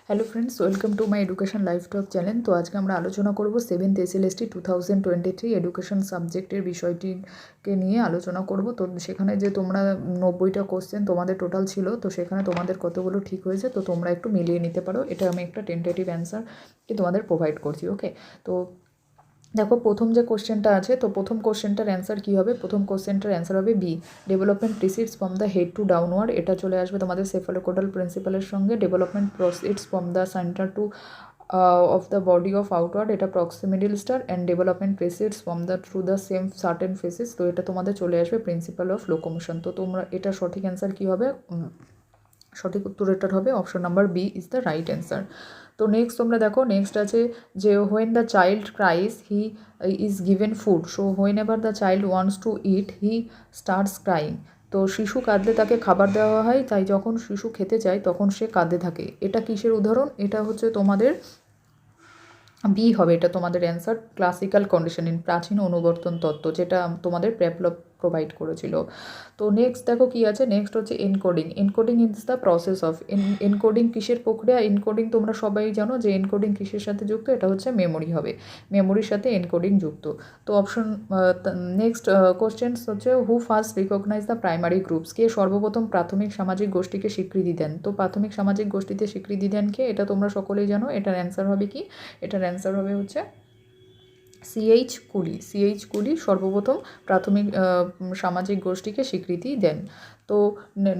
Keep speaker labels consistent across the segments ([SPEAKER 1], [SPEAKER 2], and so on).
[SPEAKER 1] Hello friends, welcome to my education life talk channel. তো আজকে আমরা আলোচনা করব 7th SLST 2023 এডুকেশন সাবজেক্টের বিষয়টিকে নিয়ে আলোচনা করব। তো সেখানে যে তোমরা 90টা কোশ্চেন তোমাদের টোটাল ছিল, তো সেখানে তোমাদের কতগুলো ঠিক হয়েছে তো তোমরা একটু মিলিয়ে নিতে পারো। এটা আমি একটা টেন্টেটিভ অ্যান্সার কি তোমাদের প্রোভাইড করছি। ওকে, তো দেখো প্রথম যে কোশ্চেনটা আছে, তো প্রথম কোশ্চেনটার অ্যান্সার কী হবে? প্রথম কোশ্চেনটার অ্যান্সার হবে B, development proceeds from the head to downward. এটা চলে আসবে তোমাদের সেফালোকোডাল প্রিন্সিপালের সঙ্গে। Development proceeds from the centre to of the body of outward, এটা proximodistal, and development proceeds from the through the same certain phases. তো এটা তোমাদের চলে আসবে প্রিন্সিপাল অফ লোকোমোশন। তো তোমরা এটা সঠিক অ্যান্সার কী হবে? সঠিক উত্তর এটার হবে option number B is the right answer. তো নেক্সট তোমরা দেখো, নেক্সট আছে যে when the child cries he is given food, so whenever the child wants to eat he starts crying. তো শিশু কাঁদলে তাকে খাবার দেওয়া হয়, তাই যখন শিশু খেতে চায় তখন সে কাঁদতে থাকে। এটা কিসের উদাহরণ? এটা হচ্ছে তোমাদের বি হবে, এটা তোমাদের অ্যান্সার ক্লাসিক্যাল কন্ডিশনিং, প্রাচীন অনুবর্তন তত্ত্ব, যেটা তোমাদের প্রেপলব প্রোভাইড করেছিল। তো নেক্সট দেখো কি আছে, নেক্সট হচ্ছে encoding. Encoding is the process of encoding কিসের প্রক্রিয়া? এনকোডিং তোমরা সবাই জানো যে এনকোডিং কিসের সাথে যুক্ত, এটা হচ্ছে মেমোরি হবে, মেমোরির সাথে এনকোডিং যুক্ত। তো অপশন নেক্সট কোশ্চেন্স হচ্ছে who first recognise the primary groups, কে সর্বপ্রথম প্রাথমিক সামাজিক গোষ্ঠীকে স্বীকৃতি দেন? তো প্রাথমিক সামাজিক গোষ্ঠীতে স্বীকৃতি দেন কে? এটা তোমরা সকলেই জানো। এটার অ্যান্সার হবে কি? এটার অ্যান্সার হবে হচ্ছে সিএইচ কুলি। সিএইচ কুলি সর্বপ্রথম প্রাথমিক সামাজিক গোষ্ঠীকে স্বীকৃতি দেন। তো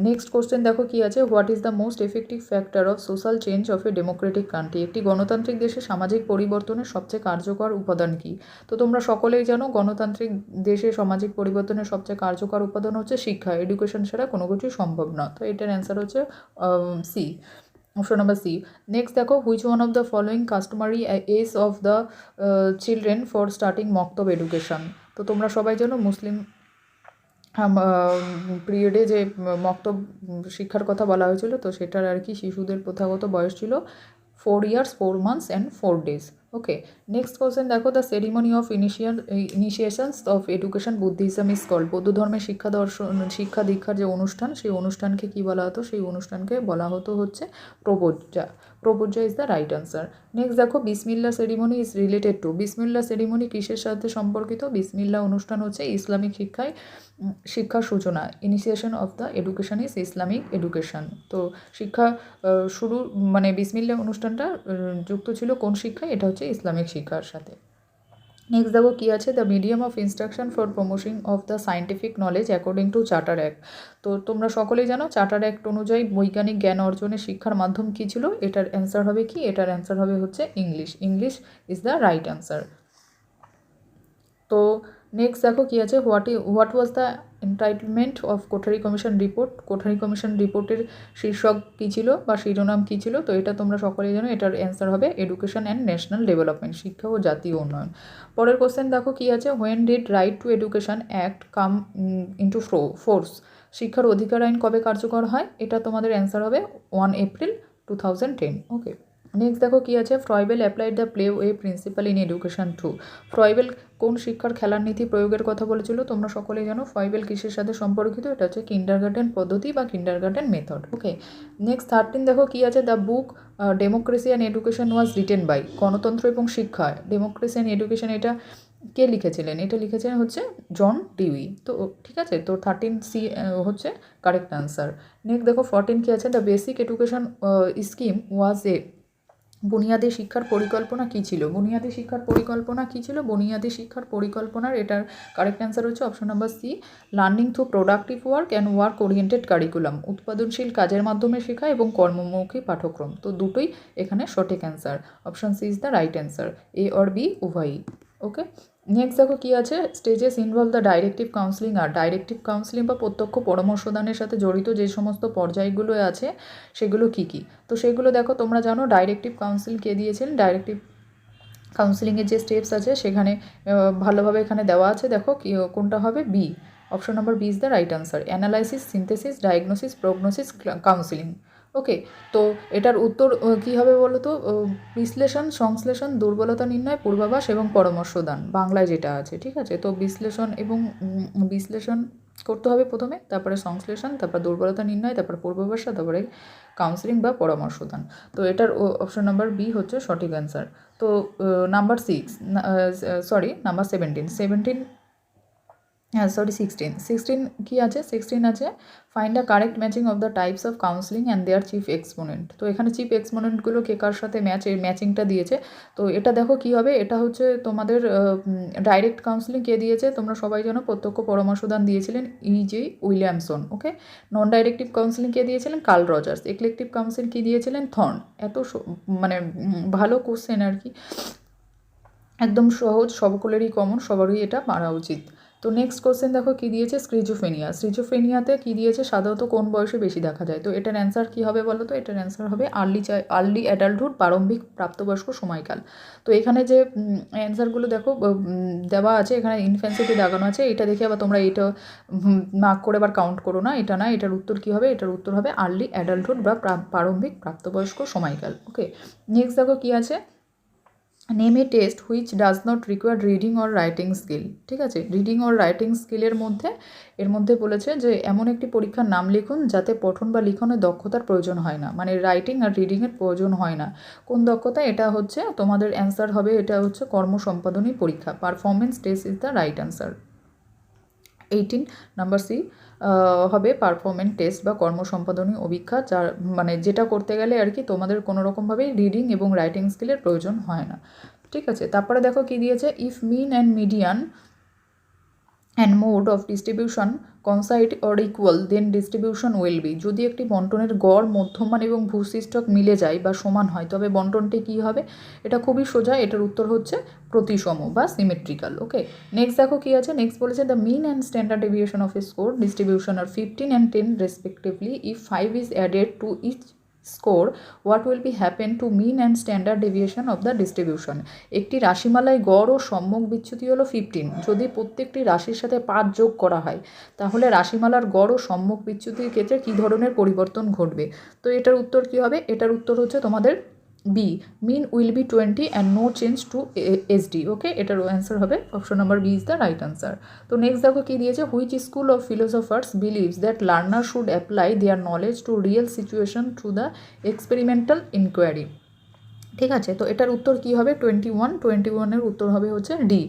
[SPEAKER 1] নেক্সট কোশ্চেন দেখো কি আছে, what is the most effective factor of social change of a democratic country, একটি গণতান্ত্রিক দেশে সামাজিক পরিবর্তনের সবচেয়ে কার্যকর উপাদান কী? তো তোমরা সকলেই জানো গণতান্ত্রিক দেশে সামাজিক পরিবর্তনের সবচেয়ে কার্যকর উপাদান হচ্ছে শিক্ষা। এডুকেশন ছাড়া কোনো কিছুই সম্ভব না। তো এটার অ্যান্সার হচ্ছে C, option number C. Next দেখো, which one of the following customary age of the children for starting মক্তব এডুকেশন। তো তোমরা সবাই জানো মুসলিম পিরিয়ডে যে মক্তব শিক্ষার কথা বলা হয়েছিল, তো সেটার আর কি শিশুদের প্রথাগত বয়স ছিল 4 years 4 months and 4 days। Okay, next question দেখো, the ceremony of initiations of education Buddhism is called. বৌদ্ধ ধর্মের শিক্ষা দীক্ষার যে অনুষ্ঠান, সেই অনুষ্ঠানকে কী বলা হতো? সেই অনুষ্ঠানকে বলা হতো হচ্ছে প্রবজ্জা। Pabbajja is the right answer. Next দেখো, Bismillah ceremony is related to. Bismillah ceremony কিসের সাথে সম্পর্কিত? বিসমিল্লা অনুষ্ঠান হচ্ছে ইসলামিক শিক্ষার সূচনা। Initiation of the education is Islamic education. তো শিক্ষা শুরু মানে বিসমিল্লা অনুষ্ঠানটা যুক্ত ছিল কোন শিক্ষায়? এটা হচ্ছে ইসলামিক শিক্ষার সাথে। নেক্সট দেখো কী আছে, the medium of instruction for promotion of the scientific knowledge according to charter act. তো তোমরা সকলেই জানো চার্টার অ্যাক্ট অনুযায়ী বৈজ্ঞানিক জ্ঞান অর্জনের শিক্ষার মাধ্যম কী ছিল? এটার অ্যান্সার হবে কি? এটার অ্যান্সার হবে হচ্ছে English. English is the right answer. তো নেক্সট দেখো কী আছে, what was the entitlement of Kothari commission report. Kothari commission রিপোর্টের শীর্ষক কী ছিল বা শিরোনাম কী ছিল? তো এটা তোমরা সকলেই জানো। এটার অ্যান্সার হবে এডুকেশন অ্যান্ড ন্যাশনাল ডেভেলপমেন্ট, শিক্ষা ও জাতীয় উন্নয়ন। পরের কোশ্চেন দেখো কী আছে, when did right to education act come into force. শিক্ষার অধিকার আইন কবে কার্যকর হয়? এটা তোমাদের অ্যান্সার হবে 1 April 2010। ওকে, নেক্সট দেখো কী আছে, Froebel applied the play way principle in education to. Froebel কোন শিক্ষার খেলার নীতি প্রয়োগের কথা বলেছিল? তোমরা সকলেই জানো ফ্রয়েবেল কিসের সাথে সম্পর্কিত? এটা হচ্ছে কিন্ডারগার্টেন পদ্ধতি বা কিন্ডারগার্টেন মেথড। ওকে, নেক্সট 13 দেখো কী আছে, the book democracy and education was written by. গণতন্ত্র এবং শিক্ষা, ডেমোক্রেসি অ্যান্ড এডুকেশন, এটা কে লিখেছিলেন? এটা লিখেছিলেন হচ্ছে জন ডিউই। তো ঠিক আছে, তো 13C হচ্ছে কারেক্ট অ্যান্সার। নেক্সট দেখো 14 কী আছে, দ্য বেসিক এডুকেশন স্কিম ওয়াজ এ। বুনিয়াদী শিক্ষার পরিকল্পনা কী ছিল? বুনিয়াদী শিক্ষার পরিকল্পনা কী ছিল? বুনিয়াদী শিক্ষার পরিকল্পনার এটার কারেক্ট অ্যান্সার হচ্ছে option number C, learning through productive work and work oriented curriculum. উৎপাদনশীল কাজের মাধ্যমে শেখা এবং কর্মমুখী পাঠ্যক্রম। তো দুটোই এখানে সঠিক answer. Option C is the right answer, A or B উভয়ই। ওকে, নেক্সট দেখো কী আছে, stages involve the directive counselling. আর ডাইরেক্টিভ কাউন্সিলিং বা প্রত্যক্ষ পরামর্শদানের সাথে জড়িত যে সমস্ত পর্যায়গুলো আছে সেগুলো কী কী? তো সেগুলো দেখো তোমরা জানো, ডাইরেক্টিভ কাউন্সিল কে দিয়েছেন? ডাইরেক্টিভ কাউন্সিলিংয়ের যে স্টেপস আছে সেখানে ভালোভাবে এখানে দেওয়া আছে। দেখো কোনটা হবে? B, option number B is the right answer, analysis, synthesis, diagnosis, prognosis, counselling. Okay, তো এটার উত্তর কী হবে বলো তো? বিশ্লেষণ, সংশ্লেষণ, দুর্বলতা নির্ণয়, পূর্বাভাস এবং পরামর্শ দান, বাংলায় যেটা আছে। ঠিক আছে, তো বিশ্লেষণ এবং বিশ্লেষণ করতে হবে প্রথমে, তারপরে সংশ্লেষণ, তারপর দুর্বলতা নির্ণয়, তারপর পূর্বাভাস, তারপরে কাউন্সিলিং বা পরামর্শদান। তো এটার অপশন নাম্বার বি হচ্ছে সঠিক অ্যান্সার। তো নাম্বার 16 কি আছে, 16 আছে find the correct matching of the types of counselling and their chief exponent. তো এখানে চিফ এক্সপোনেন্টগুলো কে কার সাথে ম্যাচিংটা দিয়েছে। তো এটা দেখো কি হবে, এটা হচ্ছে তোমাদের ডাইরেক্ট কাউন্সিলিং কে দিয়েছে, তোমরা সবাই জানো প্রত্যক্ষ পরামর্শদান দিয়েছিলেন E.J. উইলিয়ামসন। ওকে, নন ডাইরেক্টিভ কাউন্সিলিং কে দিয়েছিলেন, কার্ল রজার্স। এক্লেকটিভ কাউন্সিলিং কি দিয়েছিলেন, থর্ন। এত মানে ভালো কোশ্চেন আর কি, একদম সহজ, সকলেরই কমন, সবারই এটা পারা উচিত। তো নেক্সট কোশ্চেন দেখো কি দিয়েছে, স্ক্রিজোফ্রেনিয়াতে কি দিয়েছে, সাধারণত কোন বয়সে বেশি দেখা যায়। তো এটার অ্যান্সার কী হবে বলো তো, এটার অ্যান্সার হবে আর্লি অ্যাডাল্টহুড, প্রারম্ভিক প্রাপ্তবয়স্ক সময়কাল। তো এখানে যে অ্যান্সারগুলো দেখো দেওয়া আছে, এখানে ইনফ্যান্সিতে দাগানো আছে, এটা দেখে আবার তোমরা এটা মার্ক করে আবার কাউন্ট করো না, এটা না, এটার উত্তর কী হবে, এটার উত্তর হবে আর্লি অ্যাডাল্টহুড বা প্রারম্ভিক প্রাপ্তবয়স্ক সময়কাল। ওকে, নেক্সট দেখো কী আছে, name A test which does not require reading or writing skill. ঠিক আছে, রিডিং অর রাইটিং স্কিলের মধ্যে এর মধ্যে বলেছে যে এমন একটি পরীক্ষার নাম লিখুন যাতে পঠন বা লিখনের দক্ষতার প্রয়োজন হয় না, মানে রাইটিং আর রিডিংয়ের প্রয়োজন হয় না। কোন দক্ষতা, এটা হচ্ছে তোমাদের অ্যান্সার হবে, এটা হচ্ছে কর্মসম্পাদনী পরীক্ষা। Performance test is the right answer. 18 number C হবে পারফরমেন্স টেস্ট বা কর্মসম্পাদনী অভিক্ষা, যার মানে যেটা করতে গেলে আর কি তোমাদের কোনো রকমভাবেই রিডিং এবং রাইটিং স্কিলের প্রয়োজন হয় না। ঠিক আছে, তারপরে দেখো কি দিয়েছে, if mean and median and mode of distribution coincide or equal then distribution will be. যদি একটি বন্টনের গড়, মধ্যমান এবং ভূশিষ্টক মিলে যায় বা সমান হয়, তবে বন্টনটি কী হবে। এটা খুবই সোজা, এটার উত্তর হচ্ছে প্রতিসম বা সিমেট্রিক্যাল। ওকে, নেক্সট দেখো কী আছে, নেক্সট বলেছে the mean and standard deviation of a score distribution are 15 and 10 respectively. If 5 is added to each score, what will be happen to mean and standard deviation of the distribution? একটি রাশিমালায় গড় ও সম্মুখ বিচ্যুতি হলো 15। যদি প্রত্যেকটি রাশির সাথে 5 যোগ করা হয়, তাহলে রাশিমালার গড় ও সম্মুখ বিচ্যুতির ক্ষেত্রে কী ধরনের পরিবর্তন ঘটবে। তো এটার উত্তর কী হবে, এটার উত্তর হচ্ছে তোমাদের B, mean will be 20 and no change to SD। Okay, এটার অ্যান্সার হবে option number B is the right answer. তো নেক্সট দেখো কী দিয়েছে, which school of philosophers believes that learner should apply their knowledge to real situation through the experimental inquiry. ঠিক আছে, তো এটার উত্তর কী হবে, 21-21-এর উত্তর হবে হচ্ছে ডি,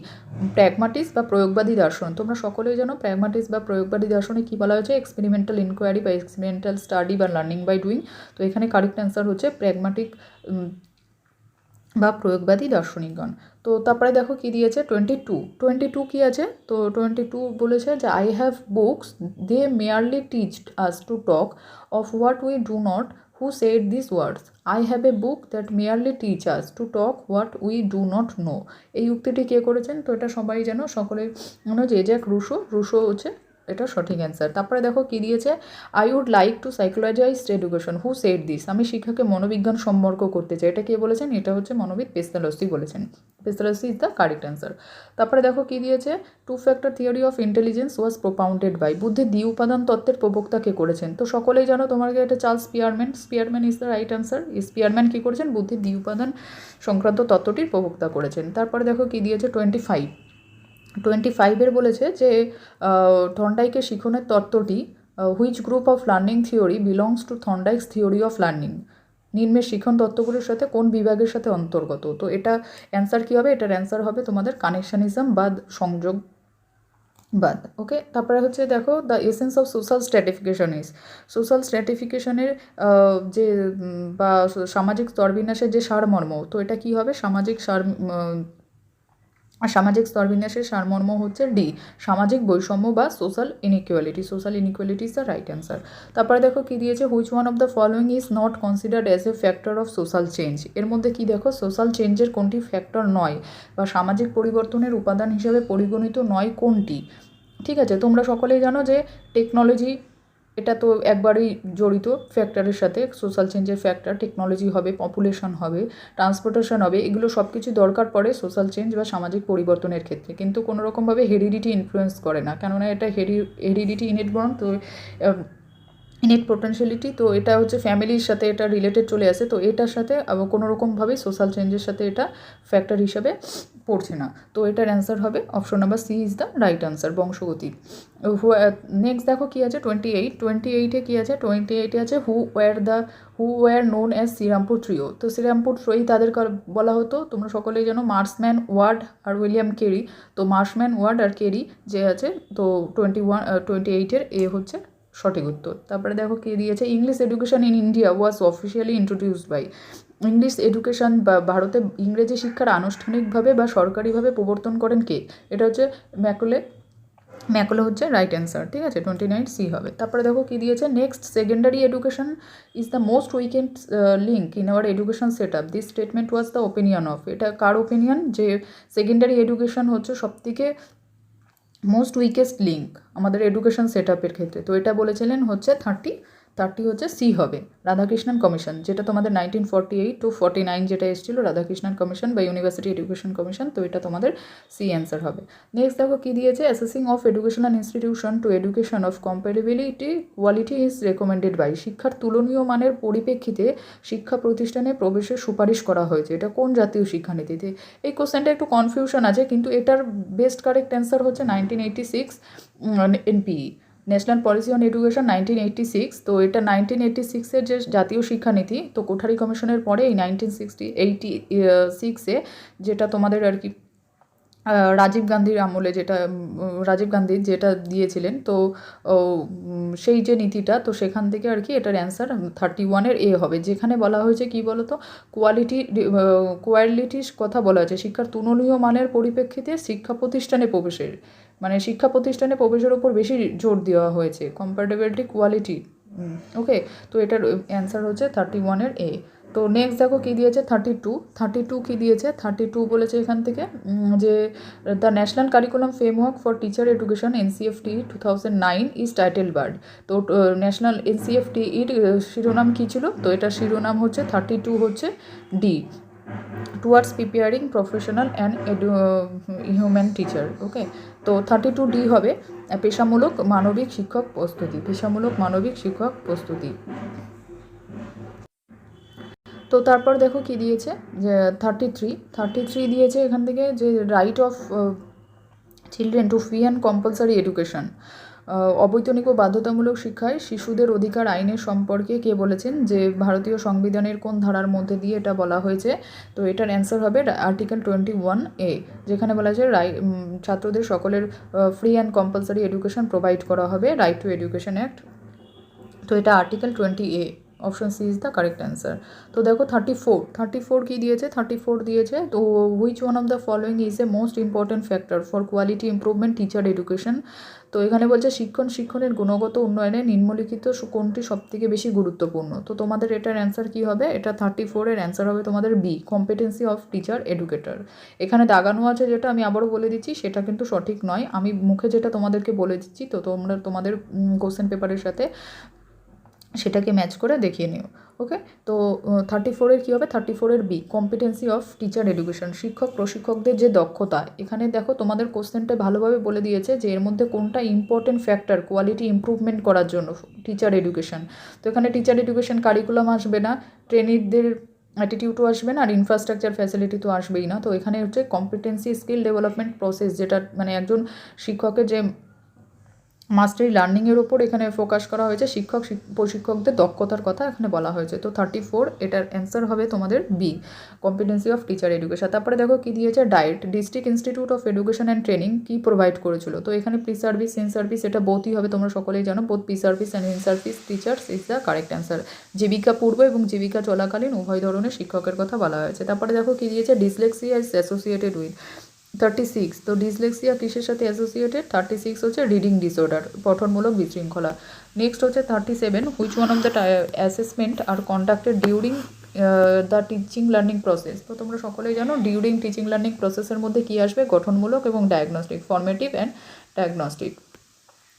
[SPEAKER 1] প্র্যাগমাটিস বা প্রয়োগবাদী দর্শন। তোমরা সকলেই জানো প্র্যাগমাটিস বা প্রয়োগবাদী দর্শনে কী বলা হয়েছে, এক্সপেরিমেন্টাল ইনকোয়ারি বা এক্সপেরিমেন্টাল স্টাডি বা লার্নিং বাই ডুইং। তো এখানে কারেক্ট অ্যান্সার হচ্ছে প্র্যাগমাটিক বা প্রয়োগবাদী দার্শনিকগণ। তো তারপরে দেখো কী দিয়েছে, 22 কী আছে, তো 22 বলেছে যে I have books they merely teached us to talk of what we do not, who said this words. I have a book that merely teach us to talk what we do not know. এই উক্তিটি কে করেছেন, তো এটা সবাই জানো, সকলে জানো যে জ্যাক রুশো হচ্ছে এটা সঠিক অ্যান্সার। তারপরে দেখো কী দিয়েছে, I would like to psychologise education, who said this. আমি শিক্ষাকে মনোবিজ্ঞান সম্পর্ক করতে চাই, এটা কে বলেছেন, এটা হচ্ছে মনোবিদ পেস্তালসি বলেছেন। Pestalozzi is the correct answer. তারপরে দেখো কী দিয়েছে, 2-factor theory of intelligence was propounded by. বুদ্ধির দ্বি উপাদান তত্ত্বের প্রবক্তা কে করেছেন, তো সকলেই জানো তোমাকে এটা Charles Spearman is the right answer. Spearman কী করেছেন, বুদ্ধির দ্বি উপাদান সংক্রান্ত তত্ত্বটির প্রবক্তা করেছেন। তারপরে দেখো কী দিয়েছে, 25-এর বলেছে যে থর্নডাইকের শিখনের তত্ত্বটি which group of learning theory belongs to Thorndike's theory of learning. নিম্নের শিখন তত্ত্বগুলির সাথে কোন বিভাগের সাথে অন্তর্গত। তো এটা অ্যান্সার কী হবে, এটার অ্যান্সার হবে তোমাদের কানেকশানিজম বা সংযোগবাদ। ওকে, তারপরে হচ্ছে দেখো দ্য এসেন্স অফ সোশ্যাল স্ট্র্যাটিফিকেশনের যে বা সামাজিক স্তরবিন্যাসের যে সারমর্ম, তো এটা কী হবে, সামাজিক স্তরবিন্যাসের সারমর্ম হচ্ছে ডি, সামাজিক বৈষম্য বা social inequality is the right answer. তারপরে দেখো কী দিয়েছে, which one of the following is not considered as a factor of social change. এর মধ্যে কী দেখো, সোশ্যাল চেঞ্জের কোনটি ফ্যাক্টর নয় বা সামাজিক পরিবর্তনের উপাদান হিসেবে পরিগণিত নয় কোনটি। ঠিক আছে, তোমরা সকলেই জানো যে টেকনোলজি, এটা তো একবারেই জড়িত ফ্যাক্টরের সাথে, সোশ্যাল চেঞ্জের ফ্যাক্টর টেকনোলজি হবে, পপুলেশন হবে, ট্রান্সপোর্টেশন হবে, এগুলো সব কিছু দরকার পড়ে সোশ্যাল চেঞ্জ বা সামাজিক পরিবর্তনের ক্ষেত্রে, কিন্তু কোনো রকমভাবে হেরিডিটি ইনফ্লুয়েন্স করে না, কেননা এটা হেরিডিটি ইনহেরিটেবল। তো ইনেট পোটেনশিয়ালিটি, তো এটা হচ্ছে ফ্যামিলির সাথে এটা রিলেটেড চলে আসে, তো এটার সাথে কোনো রকমভাবেই সোশ্যাল চেঞ্জের সাথে এটা ফ্যাক্টর হিসাবে পড়ছে না। তো এটার অ্যান্সার হবে option number C is the right answer, বংশগতি। নেক্সট দেখো কী আছে 28 কী আছে, 28 আছে who were known as Serampore trio. তো শ্রীরামপুর ট্রিও তাদের বলা হতো, তোমরা সকলেই জানো, মার্সম্যান, ওয়ার্ড আর উইলিয়াম কেরি। তো মার্সম্যান, ওয়ার্ড আর কেরি যে আছে, তো 28 এ হচ্ছে সঠিক উত্তর। তারপরে দেখো কী দিয়েছে, English education in India was officially introduced by. English education বা ভারতে ইংরেজি শিক্ষার আনুষ্ঠানিকভাবে বা সরকারিভাবে প্রবর্তন করেন কে? এটা হচ্ছে ম্যাকলে হচ্ছে রাইট অ্যান্সার, ঠিক আছে, 29 সি হবে। তারপরে দেখো কী দিয়েছে, next secondary education is the most weekend link in our education set up, this statement was the opinion of. এটা কার ওপিনিয়ন, যে সেকেন্ডারি এডুকেশন হচ্ছে সবথেকে মোস্ট উইকেস্ট লিঙ্ক আমাদের এডুকেশন সেট আপের ক্ষেত্রে। তো এটা বলেছিলেন হচ্ছে 30 হচ্ছে সি হবে, রাধাকৃষ্ণন কমিশন, যেটা তোমাদের 1948 to 49 যেটা এসেছিলো রাধাকৃষ্ণন কমিশন বা ইউনিভার্সিটি এডুকেশন কমিশন, তো এটা তোমাদের সি অ্যান্সার হবে। নেক্সট দেখো কী দিয়েছে, assessing of educational institution to education of comparability quality is recommended by. শিক্ষার তুলনীয় মানের পরিপ্রেক্ষিতে শিক্ষা প্রতিষ্ঠানে প্রবেশের সুপারিশ করা হয়েছে, এটা কোন জাতীয় শিক্ষানীতিতে? এই কোশ্চেনটা একটু কনফিউশন আছে, কিন্তু এটার বেস্ট কারেক্ট অ্যান্সার হচ্ছে 1986 NPE, national policy on education 1986। তো এটা 1986-এর যে জাতীয় শিক্ষানীতি, তো কোঠারি কমিশনের পরে এই 1986-এ যেটা তোমাদের আর কি রাজীব গান্ধীর আমলে, যেটা রাজীব গান্ধী যেটা দিয়েছিলেন, তো সেই যে নীতিটা, তো সেখান থেকে আর কি এটার অ্যান্সার 31-এর এ হবে, যেখানে বলা হয়েছে কি বলো তো, কোয়ালিটির কথা বলা হয়েছে, শিক্ষার তুলনীয় মানের পরিপ্রেক্ষিতে শিক্ষা প্রতিষ্ঠানে প্রবেশের, মানে শিক্ষা প্রতিষ্ঠানে প্রবেশের ওপর বেশি জোর দেওয়া হয়েছে, কম্পারেটিভিটি কোয়ালিটি। ওকে, তো এটার অ্যান্সার হচ্ছে 31-এর এ। তো নেক্সট দেখো কী দিয়েছে, 32 কী দিয়েছে, 32 বলেছে এখান থেকে যে the national curriculum framework for teacher education NCFT 2009 is title bird. তো ন্যাশনাল NCFT এর শিরোনাম কী ছিল, তো এটা শিরোনাম হচ্ছে 32 হচ্ছে D, towards preparing professional and human teacher. Okay, তো 32 ডি হবে পেশামূলক মানবিক শিক্ষক প্রস্তুতি, পেশামূলক মানবিক শিক্ষক প্রস্তুতি। তো তারপর দেখো কি দিয়েছে, যে 33 দিয়েছে এখান থেকে, যে right of children to free and compulsory education, অবৈতনিক ও বাধ্যতামূলক শিক্ষায় শিশুদের অধিকার আইনের সম্পর্কে কে বলেছেন, যে ভারতীয় সংবিধানের কোন ধারার মধ্যে দিয়ে এটা বলা হয়েছে? তো এটার অ্যান্সার হবে আর্টিকেল 21A, যেখানে বলা আছে ছাত্রদের সকলের free and compulsory education provide করা হবে, রাইট টু এডুকেশন অ্যাক্ট। তো এটা article 20A, option C is the correct answer. তো দেখো 34 কী দিয়েছে, 34 দিয়েছে, তো which one of the following is a most important factor for quality improvement teacher education. তো এখানে বলছে শিক্ষণের গুণগত উন্নয়নে নিম্নলিখিত কোনটি সবথেকে বেশি গুরুত্বপূর্ণ। তো তোমাদের এটার অ্যান্সার কী হবে, এটা 34-এর অ্যান্সার হবে তোমাদের B, competency of teacher educator. এখানে দাগানো আছে যেটা, আমি আবারও বলে দিচ্ছি, সেটা কিন্তু সঠিক নয়, আমি মুখে যেটা তোমাদেরকে বলে দিচ্ছি, তো তোমরা তোমাদের কোশ্চেন পেপারের সাথে সেটাকে ম্যাচ করে দেখিয়ে নিও। ওকে, তো 34-এর কী হবে, 34-এর B, competency of teacher education, শিক্ষক প্রশিক্ষকদের যে দক্ষতা। এখানে দেখো তোমাদের কোশ্চেনটা ভালোভাবে বলে দিয়েছে যে এর মধ্যে কোনটা ইম্পর্টেন্ট ফ্যাক্টর কোয়ালিটি ইম্প্রুভমেন্ট করার জন্য টিচার এডুকেশন। তো এখানে টিচার এডুকেশন কারিকুলাম আসবে না, ট্রেনিরদের অ্যাটিটিউডও আসবে না, আর ইনফ্রাস্ট্রাকচার ফ্যাসিলিটি তো আসবেই না। তো এখানে হচ্ছে কম্পিটেন্সি স্কিল ডেভেলপমেন্ট প্রসেস, যেটা মানে একজন শিক্ষকের যে মাস্টারি লার্নিংয়ের ওপর এখানে ফোকাস করা হয়েছে, প্রশিক্ষকদের দক্ষতার কথা এখানে বলা হয়েছে। তো 34 এটার অ্যান্সার হবে তোমাদের B, competency of teacher education. তারপরে দেখো কী দিয়েছে, DIET, district institute of education and training কী প্রোভাইড করেছিল। তো এখানে প্রি সার্ভিস, ইন সার্ভিস, এটা বোথই হবে, তোমরা সকলেই জানো, both pre service and in service teachers is the correct answer. জীবিকা পূর্ব এবং জীবিকা চলাকালীন উভয় ধরনের শিক্ষকের কথা বলা হয়েছে। তারপরে দেখো কী দিয়েছে, ডিসলেক্সিয়া ইজ অ্যাসোসিয়েটেড উইথ 36, তো ডিসলেক্সিয়া কিসের সাথে অ্যাসোসিয়েটেড, 36 হচ্ছে রিডিং ডিসঅর্ডার, পঠনমূলক বিশৃঙ্খলা। নেক্সট হচ্ছে 37, which one of the assessment are conducted during the teaching learning process. তো তোমরা সকলেই জানো ডিউরিং টিচিং লার্নিং প্রসেসের মধ্যে কী আসবে, গঠনমূলক এবং ডায়াগনস্টিক, ফর্মেটিভ অ্যান্ড ডায়াগনস্টিক।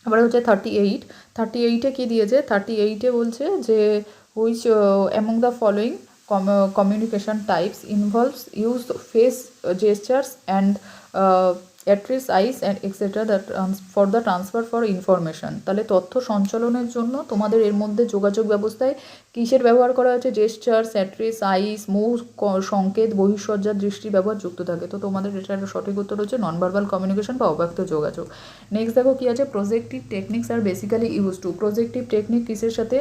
[SPEAKER 1] আবার হচ্ছে 38-এ কী দিয়েছে, 38-এ বলছে যে which among the following communication types involves use face gestures and অ্যাট্রিস eyes and etcetera for the transfer for information. তাহলে তথ্য সঞ্চালনের জন্য তোমাদের এর মধ্যে যোগাযোগ ব্যবস্থায় কিসের ব্যবহার করা হচ্ছে? জেস্টার্স, অ্যাট্রিস, আইস, মুখ, সংকেত, বহিঃসজ্জার দৃষ্টির ব্যবহার যুক্ত থাকে। তো তোমাদের এটার সঠিক উত্তর হচ্ছে নন ভার্বাল কমিউনিকেশন বা অব্যক্ত যোগাযোগ। নেক্সট দেখো কী আছে, projective techniques are basically use to. Projective technique কিসের সাথে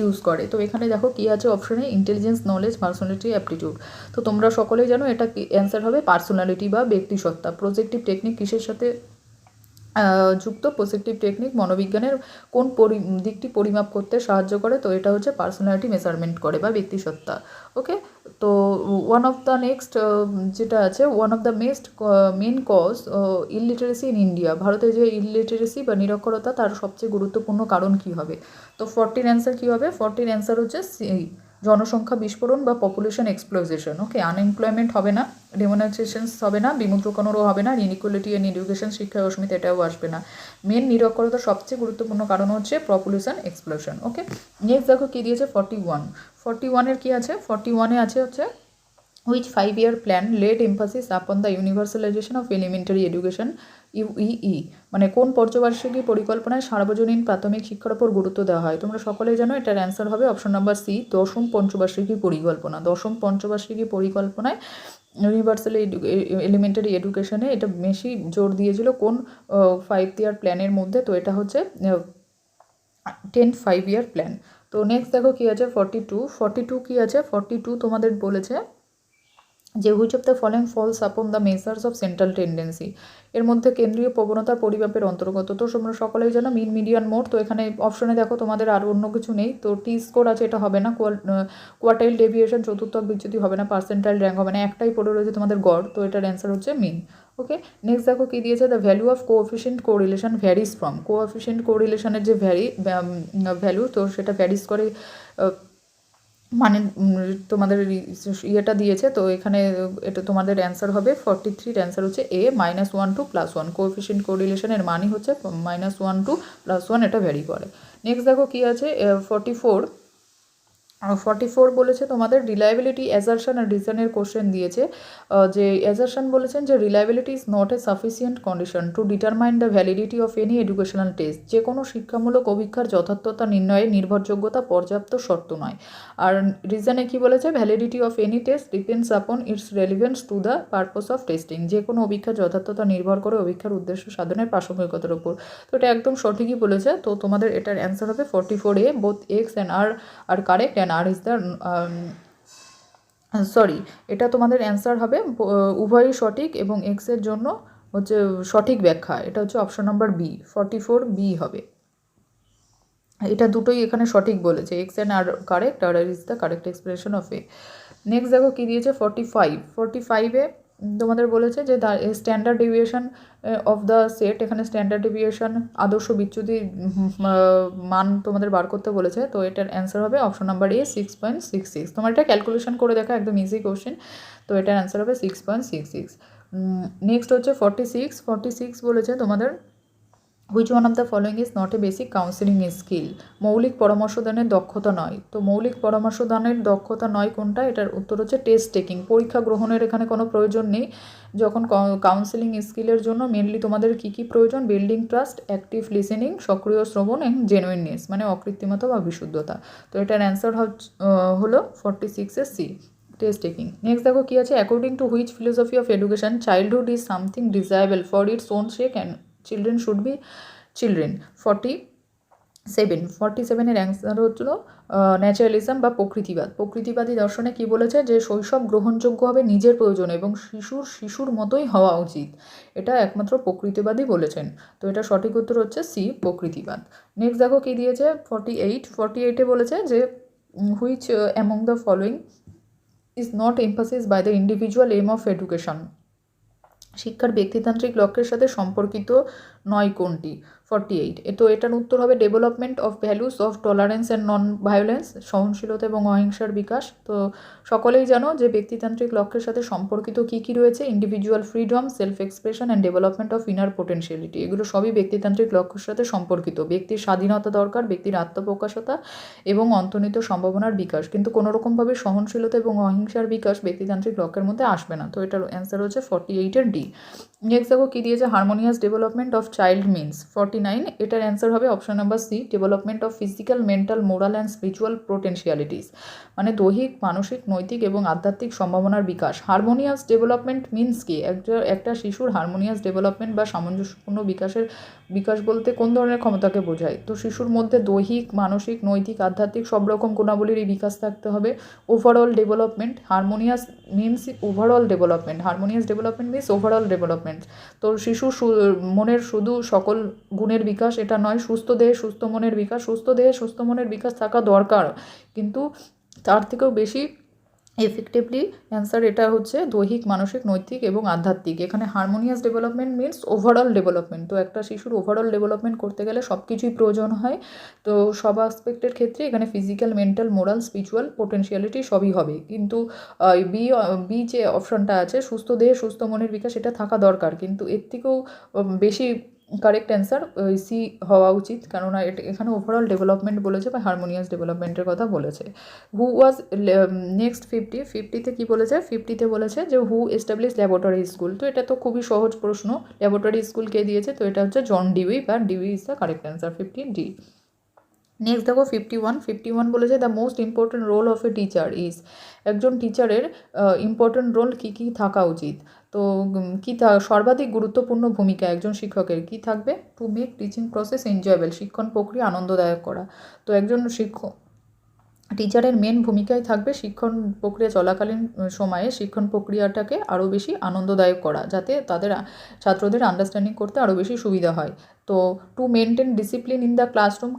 [SPEAKER 1] ইউজ করে? তো এখানে দেখো কী আছে অপশনে, ইন্টেলিজেন্স, নলেজ, পার্সোনালিটি, অ্যাপটিটিউড। তো তোমরা সকলেই জানো এটা কি অ্যান্সার হবে? পার্সোনালিটি বা ব্যক্তিসত্তা। প্রজেক্টিভ টেকনিক কিসের সাথে যুক্ত? প্রজেক্টিভ টেকনিক মনোবিজ্ঞানের কোন দিকটি পরিমাপ করতে সাহায্য করে? তো এটা হচ্ছে পার্সোনালিটি মেজারমেন্ট করে বা ব্যক্তিসত্তা। ওকে, তো ওয়ান অফ দ্য নেক্সট যেটা আছে, one of the main cause illiteracy in India. ভারতে যে ইলিটারেসি বা নিরক্ষরতা, তার সবচেয়ে গুরুত্বপূর্ণ কারণ কী হবে? তো 40 অ্যান্সার কী হবে? 40 অ্যান্সার হচ্ছে জনসংখ্যা বিস্ফোরণ বা পপুলেশন এক্সপ্লোজেশন। ওকে, আনএমপ্লয়মেন্ট হবে না, ডেমোনাইজেশনস হবে না, বিমুদ্রকরণও হবে না, ইনইকুয়ালিটি অ্যান্ড এডুকেশন, শিক্ষায় অস্মিতা, এটাও আসবে না। মেন নিরক্ষরতার সবচেয়ে গুরুত্বপূর্ণ কারণ হচ্ছে পপুলেশন এক্সপ্লোশন। ওকে, নেক্সট দেখো কী দিয়েছে 41 কী আছে? 41 আছে হচ্ছে which 5-year plan laid emphasis upon the universalization of elementary education UEE। মানে কোন পঞ্চবার্ষিকী পরিকল্পনায় সার্বজনীন প্রাথমিক শিক্ষার উপর গুরুত্ব দেওয়া হয়? তোমরা সকলেই জানো এটার অ্যান্সার হবে অপশন নাম্বার সি, দশম পঞ্চবার্ষিকী পরিকল্পনা। দশম পঞ্চবার্ষিকী পরিকল্পনায় ইউনিভার্সাল এলিমেন্টারি এডুকেশনে এটা বেশি জোর দিয়েছিল কোন 5-year প্ল্যানের মধ্যে? তো এটা হচ্ছে 10th 5-year প্ল্যান। তো নেক্সট দেখো কী আছে 42 কী আছে? 42 তোমাদের বলেছে যে which of the following falls upon the measures of central tendency. এর মধ্যে কেন্দ্রীয় প্রবণতার পরিমাপের অন্তর্গত। তো তোমরা সকলেই জানো মিন, মিডিয়ান, মোড। তো এখানে অপশনে দেখো তোমাদের আর অন্য কিছু নেই। তো টি স্কোর আছে, এটা হবে না। কোয়ার্টাইল ডেভিয়েশন, চতুর্থক বিচ্যুতি হবে না। পার্সেন্টাইল র্যাঙ্ক হবে না। একটাই পড়ে রয়েছে তোমাদের গড়। তো এটার অ্যান্সার হচ্ছে মিন। ওকে, নেক্সট দেখো কী দিয়েছে, the value of coefficient correlation varies from. Coefficient কোরিলেশনের যে ভ্যালু, তো সেটা ভ্যারিজ করে মানে তোমাদের ইয়েটা দিয়েছে। তো এখানে এটা তোমাদের অ্যান্সার হবে 43 অ্যান্সার হচ্ছে এ, -1 to +1। কোএফিশিয়েন্ট কোরিলেশনের মানই হচ্ছে -1 to +1, এটা ভ্যারি করে। নেক্সট দেখো কী আছে 44 বলেছে তোমাদের রিলায়েবিলিটি, অ্যাজারশন আর রিজনের কোশ্চেন দিয়েছে। যে অ্যাজারশন বলেছেন যে reliability is not a sufficient condition to determine the validity of any educational test. যে কোনো শিক্ষামূলক অভিজ্ঞার যথার্থতা নির্ণয়ে নির্ভরযোগ্যতা পর্যাপ্ত শর্ত নয়। আর রিজনে কি বলেছে? Validity of any test depends upon it's relevance to the purpose of testing. যে কোনো অভিজ্ঞার যথার্থতা নির্ভর করে অভিজ্ঞার উদ্দেশ্য সাধনের প্রাসঙ্গিকতার উপর। তো এটা একদম সঠিকই বলেছে। তো তোমাদের এটার অ্যান্সার হবে 44A। Both X and R correct and R is the sorry, এটা তোমাদের অ্যান্সার হবে উভয়ই সঠিক এবং এক্সের জন্য হচ্ছে সঠিক ব্যাখ্যা। এটা হচ্ছে অপশন নাম্বার বি, 44B হবে। এটা দুটোই এখানে সঠিক বলেছে, X and R correct, R is the correct expression of A. Next দেখো কী দিয়েছে 45-এ তোমাদের বলেছে যে the standard deviation of the set. এখানে স্ট্যান্ডার্ড ডেভিয়েশন আদর্শ বিচ্যুতি মান তোমাদের বার করতে বলেছে। তো এটার অ্যান্সার হবে অপশন নাম্বার এ, 6.66। তোমার এটা ক্যালকুলেশন করে দেখা, একদম ইজি কোশ্চেন। তো এটার অ্যান্সার হবে 6.66। নেক্সট হচ্ছে 46 বলেছে তোমাদের which one of the following is not a basic counselling skill. মৌলিক পরামর্শদানের দক্ষতা নয়। তো মৌলিক পরামর্শদানের দক্ষতা নয় কোনটা? এটার উত্তর হচ্ছে টেস্ট টেকিং। পরীক্ষা গ্রহণের এখানে কোনো প্রয়োজন নেই। যখন কাউন্সিলিং স্কিলের জন্য মেনলি তোমাদের কী কী প্রয়োজন? বিল্ডিং ট্রাস্ট, অ্যাক্টিভ লিসেনিং, সক্রিয় শ্রবণ এবং জেনুইননেস, মানে অকৃত্রিমতা বা বিশুদ্ধতা। তো এটার অ্যান্সার হলো 46-এর সি, টেস্ট টেকিং। নেক্সট দেখো কী আছে, according to which philosophy of education childhood is something desirable for its own sake and children should be children. 47-এর অ্যান্সার হচ্ছিল ন্যাচারালিজম বা প্রকৃতিবাদ। প্রকৃতিবাদী দর্শনে কি বলেছে? যে শৈশব গ্রহণযোগ্য হবে নিজের প্রয়োজনে এবং শিশুর মতোই হওয়া উচিত। এটা একমাত্র প্রকৃতিবাদী বলেছেন। তো এটা সঠিক উত্তর হচ্ছে সি, প্রকৃতিবাদ। নেক্সট দেখো কী দিয়েছে 48-এ বলেছে যে which among the following is not emphasis by the individual aim of education. শিক্ষার ব্যক্তিতান্ত্রিক লক্ষ্যের সাথে সম্পর্কিত নয় কোনটি? 48। তো এটার উত্তর হবে development of values of tolerance and non violence, সহনশীলতা এবং অহিংসার বিকাশ। তো সকলেই জানো যে ব্যক্তিতান্ত্রিক লক্ষ্যের সাথে সম্পর্কিত কী কী রয়েছে? Individual freedom, self expression and development of inner potentiality. এগুলো সবই ব্যক্তিতান্ত্রিক লক্ষ্যের সাথে সম্পর্কিত। ব্যক্তির স্বাধীনতা দরকার, ব্যক্তির আত্মপ্রকাশতা এবং অন্তর্নিহিত সম্ভাবনার বিকাশ, কিন্তু কোনোরকমভাবে সহনশীলতা এবং অহিংসার বিকাশ ব্যক্তিতান্ত্রিক লক্ষ্যের মধ্যে আসবে না। তো এটার অ্যান্সার হচ্ছে 48-এর ডি। নেক্সট দেখো কী দিয়েছে, harmonious development of child means 49, এটার অ্যান্সার হবে option number C, development of physical, mental, moral and spiritual potentialities, মানে দৈহিক, মানসিক, নৈতিক এবং আধ্যাত্মিক সম্ভাবনার বিকাশ। হারমোনিয়াস ডেভেলপমেন্ট মিনস কি, একটা শিশুর হারমোনিয়াস ডেভেলপমেন্ট বা সামঞ্জস্যপূর্ণ বিকাশ বলতে কোন ধরনের ক্ষমতাকে বোঝায়? তো শিশুর মধ্যে দৈহিক, মানসিক, নৈতিক, আধ্যাত্মিক সব রকম গুণাবলীরই বিকাশ থাকতে হবে। Overall development, harmonious means overall development, harmonious development means overall development. তো শিশু মনের শুধু সকল গুণের বিকাশ এটা নয়, সুস্থ দেহে সুস্থ মনের বিকাশ, সুস্থ দেহে সুস্থ মনের বিকাশ থাকা দরকার, কিন্তু তার থেকেও বেশি এফেক্টিভলি অ্যান্সার এটা হচ্ছে দৈহিক, মানসিক, নৈতিক এবং আধ্যাত্মিক। এখানে harmonious development means overall development. তো একটা শিশুর ওভারঅল ডেভেলপমেন্ট করতে গেলে সব কিছুই প্রয়োজন হয়, তো সব আসপেক্টের ক্ষেত্রে এখানে physical, mental, moral, spiritual potentiality সবই হবে, কিন্তু বি যে অপশনটা আছে সুস্থ দেহে সুস্থ মনের বিকাশ এটা থাকা দরকার, কিন্তু এর থেকেও বেশি কারেক্ট অ্যান্সার সি হওয়া উচিত, কেননা এখানে ওভারঅল ডেভেলপমেন্ট বলেছে বা হারমোনিয়াস ডেভেলপমেন্টের কথা বলেছে। হু ওয়াজ নেক্সট 50তে কী বলেছে, 50তে বলেছে যে হু এস্টাবলিশ ল্যাবরেটরি স্কুল। তো এটা তো খুবই সহজ প্রশ্ন, ল্যাবরেটরি স্কুল কে দিয়েছে? তো এটা হচ্ছে জন ডিউই, বা Dewey is the correct answer, 15D। Next দেখো 51 বলেছে the most important role of a teacher is, একজন টিচারের ইম্পর্টেন্ট রোল কী কী থাকা উচিত? তো কী সর্বাধিক গুরুত্বপূর্ণ ভূমিকা একজন শিক্ষকের কী থাকবে? Two make teaching process enjoyable, শিক্ষণ প্রক্রিয়া আনন্দদায়ক করা। তো একজন টিচারের মেন ভূমিকায় থাকবে শিক্ষণ প্রক্রিয়া চলাকালীন সময়ে শিক্ষণ প্রক্রিয়াটাকে আরও বেশি আনন্দদায়ক করা, যাতে তাদের ছাত্রদের আন্ডারস্ট্যান্ডিং করতে আরও বেশি সুবিধা হয়। তো to maintain discipline in the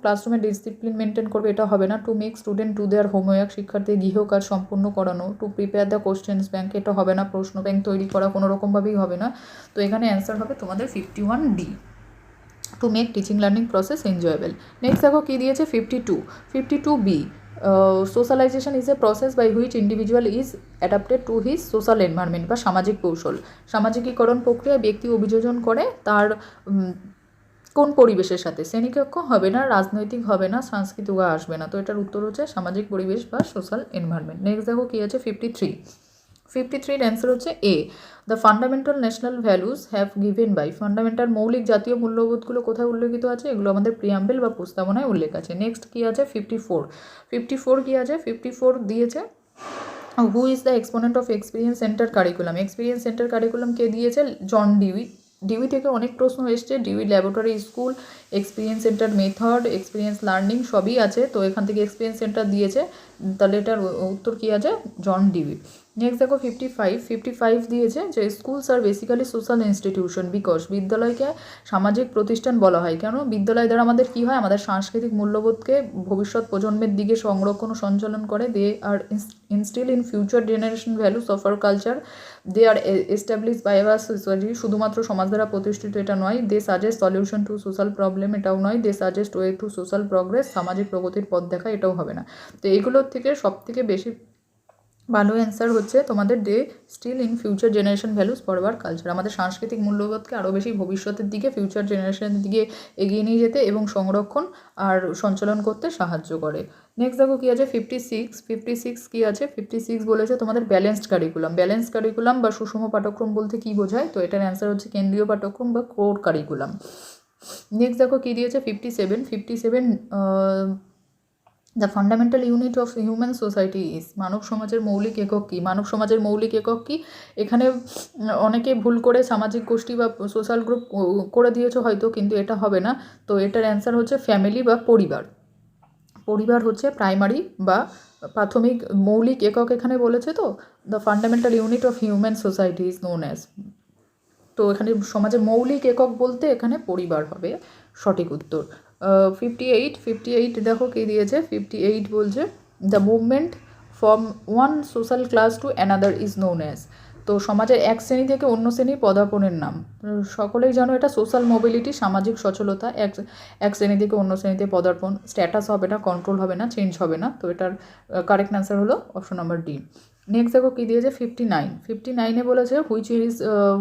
[SPEAKER 1] ক্লাসরুমে ডিসিপ্লিন মেনটেন করবে এটা হবে না। To make student do their homework, শিক্ষার্থী গৃহকাজ সম্পূর্ণ করানো। To prepare the questions bank, এটা হবে না, প্রশ্ন ব্যাংক তৈরি করা কোনো রকমভাবেই হবে না। তো এখানে অ্যান্সার হবে তোমাদের 51D, to make teaching learning process enjoyable. Next দেখো কী দিয়েছে, 52B, socialization is a process by which individual is adapted to his social environment, বা সামাজিক কৌশল, সামাজিকীকরণ প্রক্রিয়ায় ব্যক্তি অভিযোজন করে তার কোন পরিবেশের সাথে? শ্রেণীকক্ষ হবে না, রাজনৈতিক হবে না, সাংস্কৃতিক আসবে না। তো এটার উত্তর হচ্ছে সামাজিক পরিবেশ বা সোশ্যাল এনভায়রনমেন্ট। নেক্সট দেখো কী আছে, 53 অ্যান্সার হচ্ছে A, the fundamental national values have given by, fundamental মৌলিক জাতীয় মূল্যবোধগুলো কোথায় উল্লেখিত আছে? এগুলো আমাদের প্রিয়াম্বেল বা প্রস্তাবনায় উল্লেখ আছে। নেক্সট কী আছে, 54 কী আছে, 54 দিয়েছে who is the exponent of experience centre curriculum, experience centre curriculum কে দিয়েছে? জন ডিউই থেকে অনেক প্রশ্ন এসছে, Dewey laboratory school, experience centre method, experience learning সবই আছে, তো এখান থেকে এক্সপিরিয়েন্স সেন্টার দিয়েছে, তাহলে এটার উত্তর কী আছে? John Dewey. নেক্সট দেখো 55 দিয়েছে যে schools are basically social institution because, বিদ্যালয়কে সামাজিক প্রতিষ্ঠান বলা হয় কেন? বিদ্যালয় দ্বারা আমাদের কী হয়? আমাদের সাংস্কৃতিক মূল্যবোধকে ভবিষ্যৎ প্রজন্মের দিকে সংরক্ষণ ও সঞ্চালন করে। They are instil in future generation values of our culture, they are establish by our society, শুধুমাত্র সমাজ দ্বারা প্রতিষ্ঠিত এটা নয়। They suggest solution to social problem, এটাও নয়। They suggest way to social progress, সামাজিক প্রগতির পথ দেখা, এটাও হবে না। তো এগুলোর থেকে সব থেকে বেশি ভালো অ্যান্সার হচ্ছে তোমাদের they still in future generation values for our culture, আমাদের সাংস্কৃতিক মূল্যবোধকে আরও বেশি ভবিষ্যতের দিকে, ফিউচার জেনারেশনের দিকে এগিয়ে নিয়ে যেতে এবং সংরক্ষণ আর সঞ্চালন করতে সাহায্য করে। নেক্সট দেখো কী আছে, 56 কী আছে, 56 বলেছে তোমাদের ব্যালেন্সড কারিকুলাম বা সুষম পাঠ্যক্রম বলতে কী বোঝায়? তো এটার অ্যান্সার হচ্ছে কেন্দ্রীয় পাঠ্যক্রম বা কোর কারিকুলাম। নেক্সট দেখো কী দিয়েছে, 57 the fundamental unit of human society is, মানব সমাজের মৌলিক একক কী? মানব সমাজের মৌলিক একক কী? এখানে অনেকে ভুল করে সামাজিক গোষ্ঠী বা সোশ্যাল গ্রুপ করে দিয়েছে হয়তো, কিন্তু এটা হবে না। তো এটার অ্যান্সার হচ্ছে ফ্যামিলি বা পরিবার হচ্ছে প্রাইমারি বা প্রাথমিক মৌলিক একক এখানে বলেছে। তো the fundamental unit of human society is known as, তো এখানে সমাজের মৌলিক একক বলতে এখানে পরিবার হবে সঠিক উত্তর। 58 দেখো কে দিয়েছে, 58 বলছে the movement from one social class to another is known as, তো সমাজের এক শ্রেণী থেকে অন্য শ্রেণীর পদার্পণের নাম। সকলেই জানো এটা সোশ্যাল মোবিলিটি, সামাজিক সচলতা, এক শ্রেণী থেকে অন্য শ্রেণীতে পদার্পণ, স্ট্যাটাস হবে না, কন্ট্রোল হবে না, চেঞ্জ হবে না। তো এটার কারেক্ট অ্যান্সার হলো অপশন নাম্বার ডি। নেক্সট দেখো কী দিয়েছে, 59 বলেছে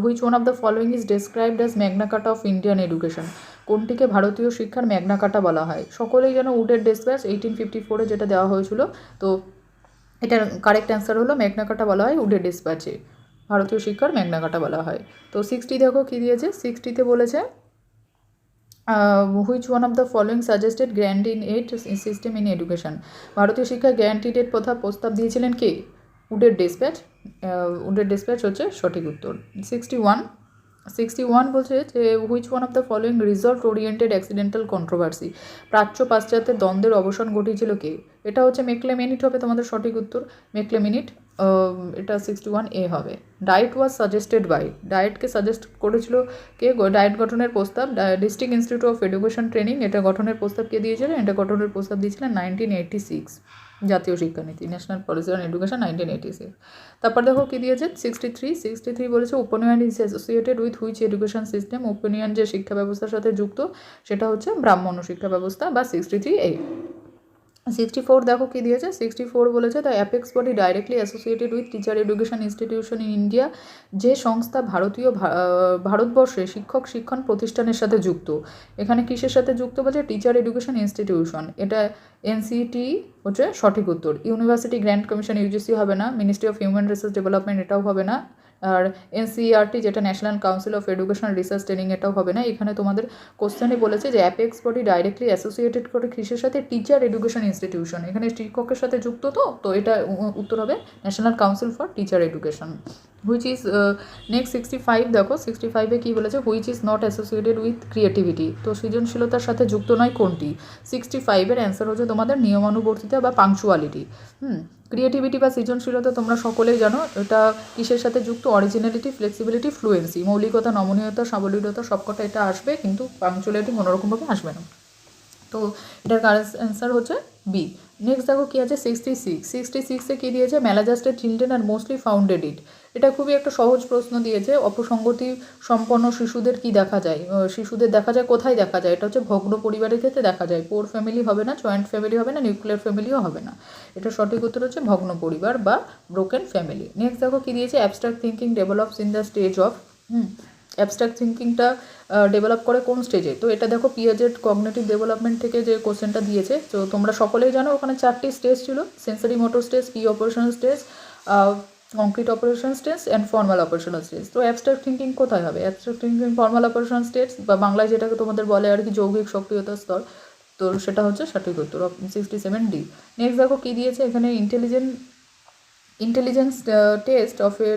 [SPEAKER 1] which one of the following is described as Magna Carta of Indian education, কোনটিকে ভারতীয় শিক্ষার ম্যাগনা কার্টা বলা হয়? সকলেই যেন উডের ডেসপ্যাচ 1854 যেটা দেওয়া হয়েছিল, তো এটার কারেক্ট অ্যান্সার হলো ম্যাগনা কার্টা বলা হয় উডের ডেসপ্যাচে, ভারতীয় শিক্ষার ম্যাগনা কার্টা বলা হয়। তো 60 দেখো কী দিয়েছে, 60তে বলেছে which one of the following suggested grand in aid system in education. ভারতীয় শিক্ষায় গ্র্যান্ড এড প্রস্তাব দিয়েছিলেন কে? উডের ডেসপ্যাচ। উডের ডেসপ্যাচ হচ্ছে সঠিক উত্তর। 61 বলছে যে which one of the following result oriented accidental controversy. প্রাচ্য পাশ্চাত্যের দ্বন্দ্বের অবসান ঘটিয়েছিল কে? এটা হচ্ছে মেকলে মিনিট হবে তোমাদের সঠিক উত্তর, মেকলে মিনিট। এটা 61A হবে। ডায়েট ওয়াজ সাজেস্টেড বাই, ডায়েটকে সাজেস্ট করেছিল কে? ডায়েট গঠনের প্রস্তাব district institute of education training, এটা গঠনের প্রস্তাব কে দিয়েছিলেন? এটা গঠনের প্রস্তাব দিয়েছিলেন 1986, জাতীয় শিক্ষানীতি, ন্যাশনাল পলিসি অন এডুকেশন 1986। তারপর দেখো কী দিয়েছে 63 বলেছে opinion is associated with which education system. Opinion যে শিক্ষা ব্যবস্থার সাথে যুক্ত সেটা হচ্ছে ব্রাহ্মণ্য শিক্ষা ব্যবস্থা বা 63A। 64 দেখো কী দিয়েছে, 64 বলেছে the apex body directly associated with teacher education institution in India, যে সংস্থা ভারতবর্ষে শিক্ষণ প্রতিষ্ঠানের সাথে যুক্ত। এখানে কিসের সাথে যুক্ত বলছে? টিচার এডুকেশন ইনস্টিটিউশন, এটা এনসিটি হচ্ছে সঠিক উত্তর। ইউনিভার্সিটি গ্র্যান্ট কমিশন ইউজিসি হবে না, ministry of human resource development এটাও হবে না, আর এনসিইআরটি যেটা national council of education research training এটাও হবে না। এখানে তোমাদের কোশ্চেনে বলেছে যে অ্যাপেক্স বডি ডাইরেক্টলি অ্যাসোসিয়েটেড করে কিসের সাথে? টিচার এডুকেশন ইনস্টিটিউশন, এখানে শিক্ষকের সাথে যুক্ত, তো এটা উত্তর হবে national council for teacher education. Which is next 65 দেখো 65-এ কী বলেছে? Which is not associated with creativity, তো সৃজনশীলতার সাথে যুক্ত নয় কোনটি? 65-এর অ্যান্সার হচ্ছে তোমাদের নিয়মানুবর্তিতা বা পাংচুয়ালিটি। ক্রিয়েটিভিটি বা সৃজনশীলতা তোমরা সকলেই জানো এটা কিসের সাথে যুক্ত? অরিজিনালিটি, ফ্লেক্সিবিলিটি, ফ্লুয়েন্সি, মৌলিকতা, নমনীয়তা, সাবলীলতা সবকটা এটা আসবে, কিন্তু পাংচুয়ালিটি কোনোরকমভাবে আসবে না। তো এটার অ্যান্সার হচ্ছে বি। নেক্সট দেখো কী আছে 66-এ কী দিয়েছে? ম্যালাজাস্টেড চিলড্রেন আর মোস্টলি ফাউন্ডেড ইট। এটা খুবই একটা সহজ প্রশ্ন দিয়েছে। অপসঙ্গতি সম্পন্ন শিশুদের কি দেখা যায়? শিশুদের দেখা যায় কোথায় দেখা যায়? এটা হচ্ছে ভগ্ন পরিবারের ক্ষেত্রে দেখা যায়। পোর ফ্যামিলি হবে না, জয়েন্ট ফ্যামিলি হবে না, নিউক্লিয়ার ফ্যামিলিও হবে না। এটা সঠিক উত্তর হচ্ছে ভগ্ন পরিবার বা ব্রোকেন ফ্যামিলি। নেক্সট দেখো কী দিয়েছে? Abstract thinking develops in the stage of. Abstract থিঙ্কিংটা ডেভেলপ করে কোন স্টেজে? তো এটা দেখো পিয়াজেট কগনিটিভ ডেভেলপমেন্ট থেকে যে কোশ্চেনটা দিয়েছে, তো তোমরা সকলেই জানো ওখানে 4টি স্টেজ ছিল, সেন্সরি মোটর স্টেজ, কি operational stage, concrete operation stage and formal operational stage. তো অ্যাবস্ট্রাক্ট থিঙ্কিং কোথায় হবে? Abstract thinking formal operational stage বা বাংলায় যেটাকে তোমাদের বলে আর কি যৌগিক সক্রিয়তার স্তর, তো সেটা হচ্ছে সঠিক উত্তর 67D। নেক্সট দেখো কী দিয়েছে এখানে? intelligence test of a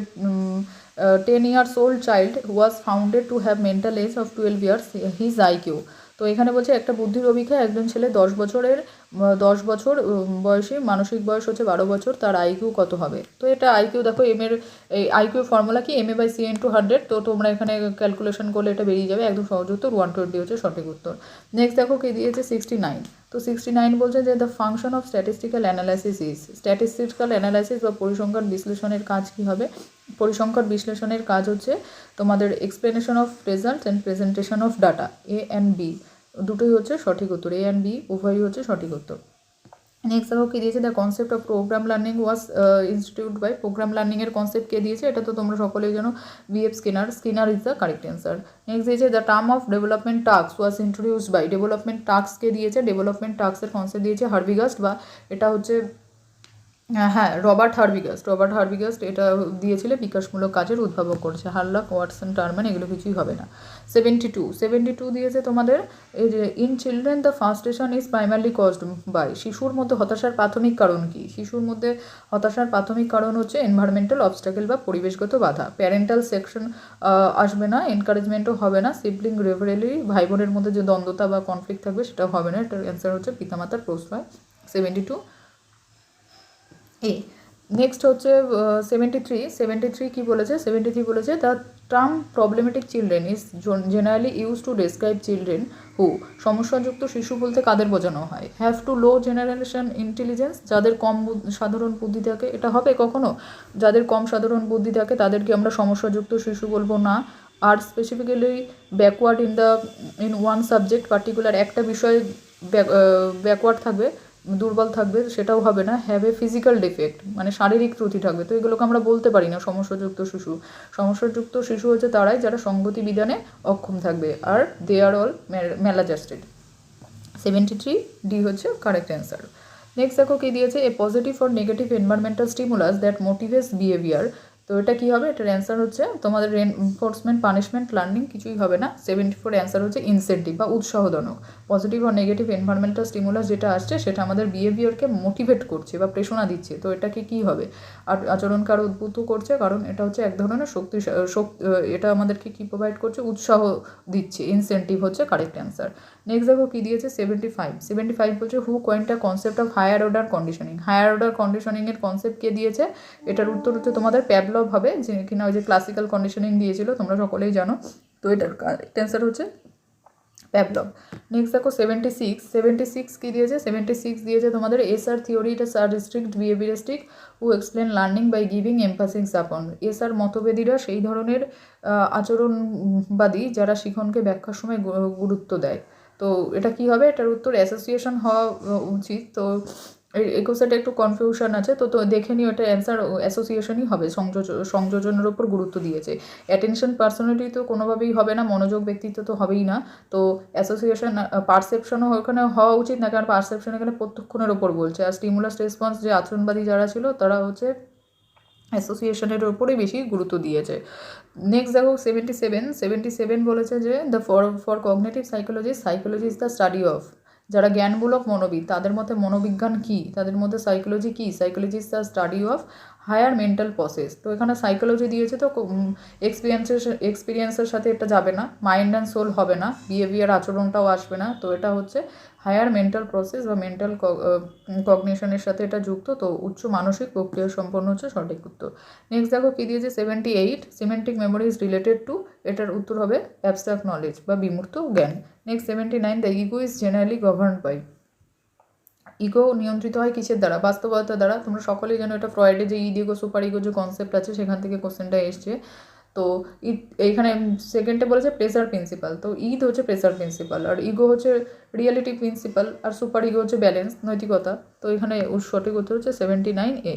[SPEAKER 1] 10 years old child was founded to have mental age of 12 years his IQ। তো এখানে বলছে একটা বুদ্ধির অভিজ্ঞতা একজন ছেলে 10 বছর বয়সী, মানসিক বয়স হচ্ছে 12 বছর, তার আইকিউ কত হবে? তো এটা আইকিউ দেখো এই আইকিউ ফর্মুলা কি? MA/C/100। তো তোমরা এখানে ক্যালকুলেশন করলে এটা বেরিয়ে যাবে, একদম সহজ উত্তর 120 হচ্ছে সঠিক উত্তর। নেক্সট দেখো কি দিয়েছে 69। তো 69 বলছে যে the function of statistical analysis is. Statistical analysis বা পরিসংখ্যান বিশ্লেষণের কাজ কী হবে? পরিসংখ্যান বিশ্লেষণের কাজ হচ্ছে তোমাদের explanation of result and presentation of data. A and B দুটোই হচ্ছে সঠিক উত্তর, A and B উভয়ই হচ্ছে সঠিক উত্তর। নেক্সট দেখো কী দিয়েছে? The concept of programme learning was institute by. Programme লার্নিংয়ের কনসেপ্ট কে দিয়েছে? এটা তো তোমরা সকলেই জানো, B.F. Skinner is the correct answer. Next দিয়েছে the term of development task was introduced by. Development টাস্ককে দিয়েছে, ডেভেলপমেন্ট টাস্কের কনসেপ্ট দিয়েছে হার্ভিগাস্ট, বা এটা হচ্ছে হ্যাঁ রবার্ট হার্ভিগাস্ট এটা দিয়েছিলেন, বিকাশমূলক কাজের উদ্ভাবক করেছে। হার্লক, ওয়াটসন, টারম্যান এগুলো কিছুই হবে না। 72 দিয়েছে তোমাদের এই যে in children the frustration is primarily caused by. শিশুর মধ্যে হতাশার প্রাথমিক কারণ কি? শিশুর মধ্যে হতাশার প্রাথমিক কারণ হচ্ছে এনভায়রনমেন্টাল অবস্টাকেল বা পরিবেশগত বাধা। প্যারেন্টাল সেকশন আসবে না, এনকারেজমেন্টও হবে না, সিবলিং রিভেরালি ভাই বোনের মধ্যে যে দ্বন্দ্বতা বা কনফ্লিক্ট থাকবে সেটাও হবে না। এটার অ্যান্সার হচ্ছে পিতামাতার প্রশ্রয় 72 এ। নেক্সট হচ্ছে 73 কী বলেছে? 73 বলেছে the term problematic children is generally use to describe children who. সমস্যাযুক্ত শিশু বলতে কাদের বোঝানো হয়? Have to low generation intelligence, যাদের কম সাধারণ বুদ্ধি থাকে। এটা হবে কখনো? যাদের কম সাধারণ বুদ্ধি থাকে তাদেরকে আমরা সমস্যাযুক্ত শিশু বলবো না। আর specifically backward in one subject particular, একটা বিষয়ে ব্যাকওয়ার্ড থাকবে, দুর্বল থাকবে, সেটাও হবে না। হ্যাভ এ ফিজিক্যাল ডিফেক্ট মানে শারীরিক ত্রুটি থাকবে, তো এগুলোকে আমরা বলতে পারি না সমস্যাযুক্ত শিশু। সমস্যাযুক্ত শিশু হচ্ছে তারাই যারা সঙ্গতি বিধানে অক্ষম থাকবে, আর দে আর অল ম্যালাজাস্টেড। 73D হচ্ছে কারেক্ট অ্যান্সার। নেক্সট দেখো কী দিয়েছে? A positive or negative environmental stimulus that motivates behaviour তো এটা কী হবে, এটার অ্যান্সার হচ্ছে তোমাদের রেনফোর্সমেন্ট, পানিশমেন্ট, লার্নিং কিছুই হবে না। 74 অ্যান্সার হচ্ছে ইনসেন্টিভ বা উৎসাহজনক। পজিটিভ আর নেগেটিভ এনভায়রনমেন্টাল স্টিমুলাস যেটা আসছে সেটা আমাদের বিহেভিয়ারকে মোটিভেট করছে বা প্রেরণা দিচ্ছে। তো এটাকে কী হবে, আর আচরণকে আরও উদ্বুদ্ধ করছে, কারণ এটা হচ্ছে এক ধরনের এটা আমাদেরকে কী প্রোভাইড করছে, উৎসাহ দিচ্ছে। ইনসেন্টিভ হচ্ছে কারেক্ট অ্যান্সার। নেক্সট দেখো কী দিয়েছে 75 বলছে who coined a concept of higher order conditioning. Higher order কন্ডিশনিংয়ের কনসেপ্ট কে দিয়েছে, এটার উত্তর হচ্ছে তোমাদের প্যাভলভ হবে, যে কিনা ওই যে ক্লাসিক্যাল কন্ডিশনিং দিয়েছিল, তোমরা সকলেই জানো। তো এটার কারেক্ট অ্যান্সার হচ্ছে প্যাভলভ। নেক্সট দেখো 76 কী দিয়েছে, 76 দিয়েছে তোমাদের এসআর থিওরি, এটা সার restrict behaviouristic who explain learning by giving emphasis upon. SR মতভেদীরা সেই ধরনের আচরণবাদী যারা শিখনকে ব্যাখ্যার সময় গুরুত্ব দেয়। তো এটা কি হবে, এটার উত্তর অ্যাসোসিয়েশন হওয়া উচিত। তো একুশেটা একটু কনফিউশন আছে, তো দেখে নিও, এটা অ্যান্সার অ্যাসোসিয়েশনই হবে, সংযোজনের ওপর গুরুত্ব দিয়েছে। অ্যাটেনশন পার্সোনালিটি তো কোনোভাবেই হবে না, মনোযোগ ব্যক্তিত্ব তো হবেই না। তো অ্যাসোসিয়েশন, পারসেপশনও ওখানে হওয়া উচিত না, কারণ পারসেপশন এখানে প্রত্যক্ষণের ওপর বলছে, আর স্টিমুলাস রেসপন্স যে আচরণবাদী যারা ছিল তারা হচ্ছে অ্যাসোসিয়েশনের ওপরেই বেশি গুরুত্ব দিয়েছে। নেক্সট দেখো 77 বলেছে যে the for cognitive psychology is the study of. যারা জ্ঞানমূলক মনোবিদ তাদের মতে মনোবিজ্ঞান কী, তাদের মধ্যে সাইকোলজি কী, psychology is the study of higher mental process. তো এখানে সাইকোলজি দিয়েছে, তো এক্সপিরিয়েন্সের সাথে এটা যাবে না, মাইন্ড অ্যান্ড সোল হবে না, বিহেভিয়ার আচরণটাও আসবে না। তো এটা হচ্ছে হায়ার মেন্টাল প্রসেস বা মেন্টাল কগনিশনের সাথে এটা যুক্ত। তো উচ্চ মানসিক প্রক্রিয়া সম্পন্ন হচ্ছে সঠিক উত্তর। নেক্সট দেখো কী দিয়েছে 78 semantic memory is related to, এটার উত্তর হবে অ্যাবস্ট্রাক্ট নলেজ বা বিমূর্ত জ্ঞান। Next 79 the ego is generally governed by. Ego নিয়ন্ত্রিত হয় কিসের দ্বারা, বাস্তবতার দ্বারা। তোমরা সকলেই জানো এটা ফ্রয়েডের যে ইগো সুপার ইগো যে কনসেপ্ট আছে সেখান থেকে কোশ্চেনটা এসছে। তো এইখানে সেকেন্ডে বলেছে প্রেসার প্রিন্সিপাল, তো হচ্ছে প্রেসার প্রিন্সিপাল, আর ইগো হচ্ছে রিয়ালিটি প্রিন্সিপাল, আর সুপার ইগো হচ্ছে ব্যালেন্স, নৈতিকতা। তো এখানে সঠিক উত্তর হচ্ছে 79A।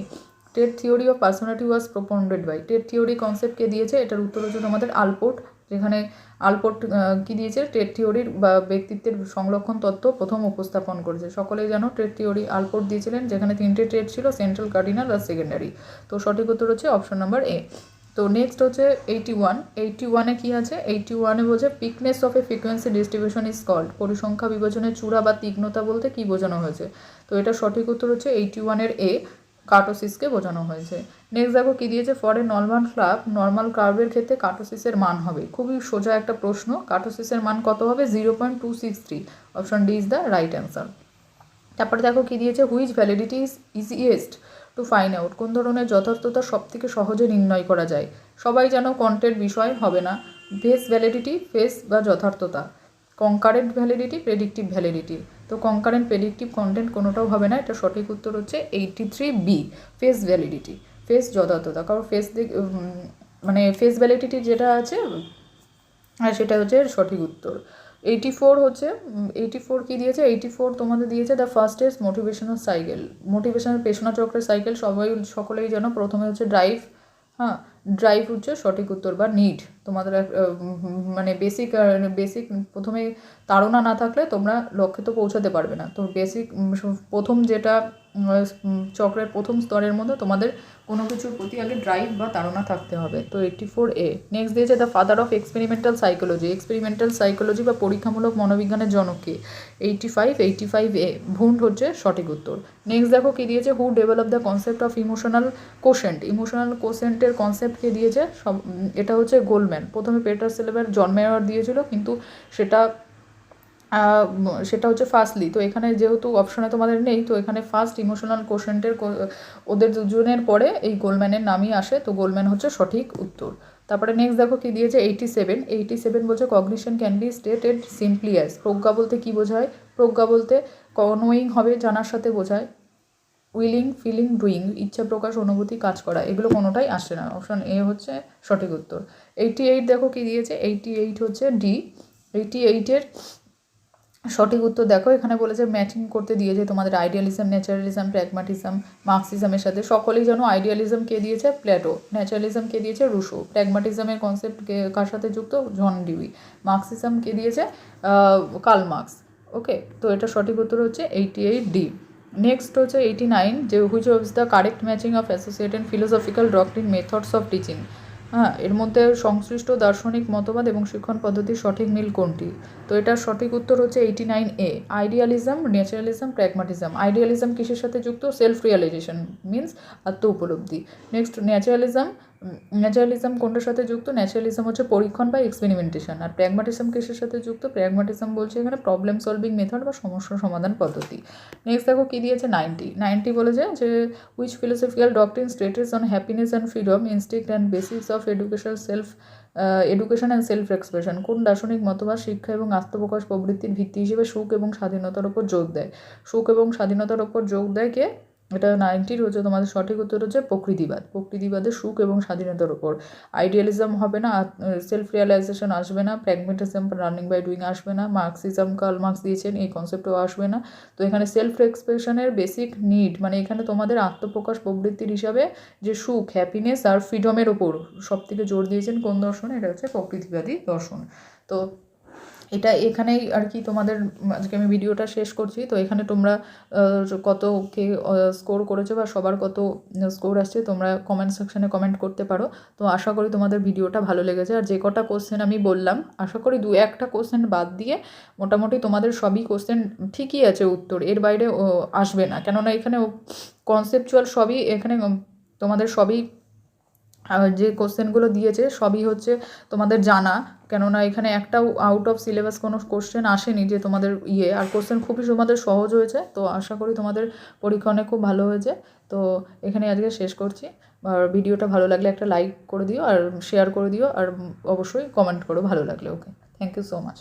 [SPEAKER 1] টেট theory of personality was propounded by. টেট থিওরি কনসেপ্টকে দিয়েছে, এটার উত্তর হচ্ছে তোমাদের আলপোর্ট, যেখানে আলপোর্ট কী দিয়েছে, টেট থিওরির বা ব্যক্তিত্বের সংরক্ষণ তত্ত্ব প্রথম উপস্থাপন করেছে। সকলেই জানো টেট থিওরি আলপোর্ট দিয়েছিলেন, যেখানে 3টে টেট ছিল, সেন্ট্রাল, কার্ডিনাল আর সেকেন্ডারি। তো সঠিক উত্তর হচ্ছে অপশন নাম্বার এ। তো নেক্সট হচ্ছে 81 কী আছে, 81 বলছে peakness of a frequency distribution is called. পরিসংখ্যা বিভাজনের চূড়া বা তীক্ষ্ণতা বলতে কী বোঝানো হয়েছে। তো এটা সঠিক উত্তর হচ্ছে 81 এ, কার্টোসিসকে বোঝানো হয়েছে। নেক্সট দেখো কী দিয়েছে, ফর এ নর্মাল কার্ভের ক্ষেত্রে কার্টোসিসের মান হবে, খুবই সোজা একটা প্রশ্ন, কার্টোসিসের মান কত হবে, 0.263। Option D is the right answer. তারপরে দেখো কী দিয়েছে, which validity is easiest to find out. কোন ধরনের যথার্থতা সবথেকে সহজে নির্ণয় করা যায়। সবাই জানো কন্টেন্ট বিষয় হবে না, ফেস ভ্যালিডিটি, ফেস বা যথার্থতা, কনকারেন্ট ভ্যালিডিটি, প্রেডিক্টিভ ভ্যালিডিটি। তো কনকারেন্ট, প্রেডিক্টিভ, কন্টেন্ট কোনোটাও হবে না, এটা সঠিক উত্তর হচ্ছে 83B, ফেস ভ্যালিডিটি, ফেস যথার্থতা। কারণ মানে ফেস ভ্যালিডিটি যেটা আছে আর সেটা হচ্ছে সঠিক উত্তর। 84 কী দিয়েছে, 84 তোমাদের দিয়েছে the fastest motivational cycle. Motivational পেশনা চক্রের সাইকেল সকলেই জানো, প্রথমে হচ্ছে ড্রাইভ, হ্যাঁ ড্রাইভ হচ্ছে সঠিক উত্তর বা নিড। তোমাদের মানে বেসিক প্রথমে তাড়না না থাকলে তোমরা লক্ষ্যে তো পৌঁছাতে পারবে না। তো বেসিক প্রথম যেটা চক্রের প্রথম স্তরের মধ্যে তোমাদের কোনো কিছুর প্রতি আগে ড্রাইভ বা তাড়না থাকতে হবে। তো 84A। নেক্সট দিয়েছে the father of experimental psychology বা পরীক্ষামূলক মনোবিজ্ঞানের জনককে, 85A। ভুন্ড হচ্ছে সঠিক উত্তর। নেক্সট দেখো কী দিয়েছে, who develop the concept of emotional কোশেন্টের কনসেপ্টকে দিয়েছে, এটা হচ্ছে গোলম্যান। প্রথমে পেটার সেলেবার জন্মেওয়ার দিয়েছিল, কিন্তু সেটা হচ্ছে ফার্স্টলি। তো এখানে যেহেতু অপশনে তোমাদের নেই, তো এখানে ফার্স্ট ইমোশনাল কোশেন্টের ওদের দুজনের পরে এই গোলম্যানের নামই আসে। তো গোলম্যান হচ্ছে সঠিক উত্তর। তারপরে নেক্সট দেখো কী দিয়েছে, 87 বলছে cognition can be stated simply as. প্রজ্ঞা বলতে কী বোঝায়, প্রজ্ঞা বলতে নোয়িং হবে, জানার সাথে বোঝায়, উইলিং, ফিলিং, ডুইং, ইচ্ছা প্রকাশ, অনুভূতি, কাজ করা, এগুলো কোনোটাই আসে না। অপশন এ হচ্ছে সঠিক উত্তর। 88 দেখো কী দিয়েছে, 88 হচ্ছে ডি। 88-এর সঠিক উত্তর দেখো, এখানে বলেছে ম্যাচিং করতে দিয়েছে তোমাদের আইডিয়ালিজম, ন্যাচারালিজম, প্র্যাগমাটিজম, মার্কসিজমের সাথে। সকলেই জানো আইডিয়ালিজম কে দিয়েছে, প্লেটো। ন্যাচারালিজম কে দিয়েছে, রুশো। প্র্যাগমাটিজমের কনসেপ্ট কার সাথে যুক্ত, জন ডিউই। মার্কসিজম কে দিয়েছে, কার্ল মার্কস। ওকে, তো এটা সঠিক উত্তর হচ্ছে 88D। নেক্সট হচ্ছে 89 যে which was the correct matching of associate and philosophical doctrine methods of teaching. হ্যাঁ, এর মধ্যে সংশ্লিষ্ট দার্শনিক মতবাদ এবং শিক্ষণ পদ্ধতির সঠিক মিল কোনটি? তো এটার সঠিক উত্তর হচ্ছে 89A, idealism, naturalism, pragmatism. Idealism কিসের সাথে যুক্ত? সেলফ রিয়ালাইজেশন মিন্স আত্ম উপলব্ধি। নেক্সট ন্যাচারালিজম, ন্যাচারালিজম কোনটার সাথে যুক্ত? ন্যাচারালিজম হচ্ছে পরীক্ষণ বা এক্সপেরিমেন্টেশন। আর প্র্যাগমাটিজম কিসের সাথে যুক্ত? প্র্যাগমাটিজম বলছে এখানে প্রবলেম সলভিং মেথড বা সমস্যা সমাধান পদ্ধতি। নেক্সট দেখো কী দিয়েছে 90 বলেছে যে which philosophical doctrine states on happiness and freedom instinct and basis of education and self expression. কোন দার্শনিক মতবাদ শিক্ষা এবং আত্মপ্রকাশ প্রবৃত্তির ভিত্তি হিসেবে সুখ এবং স্বাধীনতার ওপর জোর দেয়? সুখ এবং স্বাধীনতার ওপর জোর দেয় কে? এটা 90 হচ্ছে তোমাদের সঠিক উত্তর হচ্ছে প্রকৃতিবাদ। প্রকৃতিবাদের সুখ এবং স্বাধীনতার ওপর। আইডিয়ালিজম হবে না, সেলফ রিয়ালাইজেশন আসবে না, প্র্যাগমেটিজম লার্নিং বাই ডুইং আসবে না, মার্কসিজম কার্ল মার্কস দিয়েছেন এই কনসেপ্টও আসবে না। তো এখানে সেলফ এক্সপ্রেশনের বেসিক নিড মানে এখানে তোমাদের আত্মপ্রকাশ প্রবৃত্তির হিসাবে যে সুখ, হ্যাপিনেস আর ফ্রিডমের ওপর সব থেকে জোর দিয়েছেন কোন দর্শন? এটা হচ্ছে প্রকৃতিবাদী দর্শন। তো এটা এখানেই আর কি তোমাদের আজকে আমি ভিডিওটা শেষ করছি। তো এখানে তোমরা কত কে স্কোর করেছো বা সবার কত স্কোর আসছে তোমরা কমেন্ট সেকশানে কমেন্ট করতে পারো। তো আশা করি তোমাদের ভিডিওটা ভালো লেগেছে। আর যে কটা কোশ্চেন আমি বললাম আশা করি 2-1টা কোশ্চেন বাদ দিয়ে মোটামুটি তোমাদের সবই কোশ্চেন ঠিকই আছে উত্তর, এর বাইরে আসবে না। কেননা এখানে কনসেপচুয়াল সবই এখানে তোমাদের সবই যে কোশ্চেনগুলো দিয়েছে সবই হচ্ছে তোমাদের জানা। কেননা এখানে একটাও আউট অফ সিলেবাস কোনো কোশ্চেন আসেনি যে তোমাদের আর কোশ্চেন খুবই তোমাদের সহজ হয়েছে। তো আশা করি তোমাদের পরীক্ষা অনেক খুব ভালো হয়েছে। তো এখানে আজকে শেষ করছি। আর ভিডিওটা ভালো লাগলে একটা লাইক করে দিও আর শেয়ার করে দিও আর অবশ্যই কমেন্ট করো ভালো লাগলে। ওকে, থ্যাংক ইউ সো মাচ।